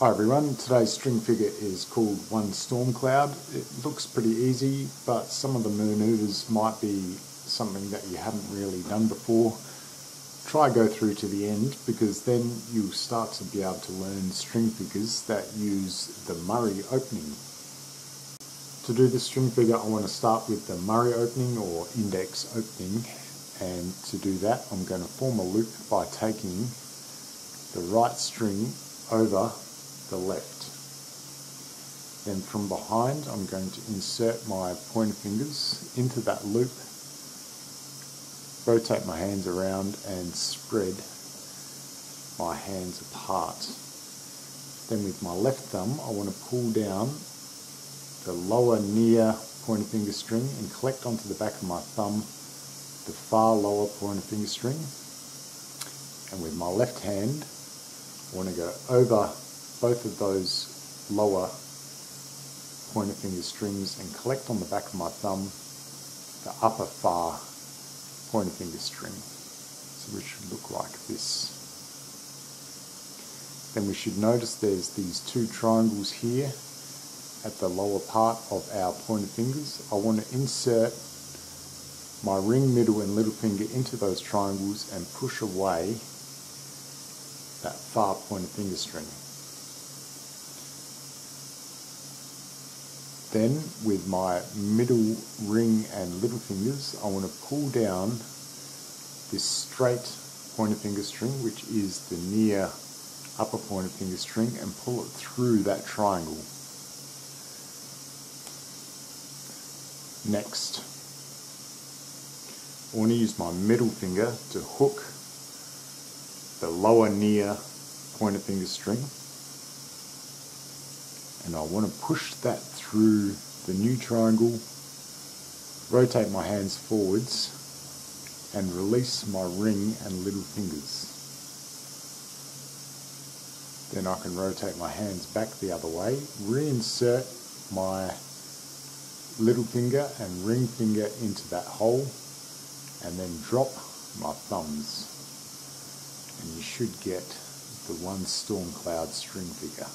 Hi everyone, today's string figure is called One Storm Cloud. It looks pretty easy, but some of the maneuvers might be something that you haven't really done before. Try go through to the end, because then you'll start to be able to learn string figures that use the Murray opening. To do this string figure, I want to start with the Murray opening or index opening, and to do that I'm going to form a loop by taking the right string over the left. Then from behind I'm going to insert my pointer fingers into that loop, rotate my hands around and spread my hands apart. Then with my left thumb I want to pull down the lower near pointer finger string and collect onto the back of my thumb the far lower pointer finger string, and with my left hand I want to go over both of those lower pointer finger strings and collect on the back of my thumb the upper far pointer finger string. So it should look like this. Then we should notice there's these two triangles here at the lower part of our pointer fingers. I want to insert my ring, middle and little finger into those triangles and push away that far pointer finger string. Then with my middle ring and little fingers I want to pull down this straight pointer finger string, which is the near upper pointer finger string, and pull it through that triangle. Next, I want to use my middle finger to hook the lower near pointer finger string, and I want to push that through the new triangle, rotate my hands forwards and release my ring and little fingers. Then I can rotate my hands back the other way, reinsert my little finger and ring finger into that hole, and then drop my thumbs, and you should get the One Storm Cloud string figure.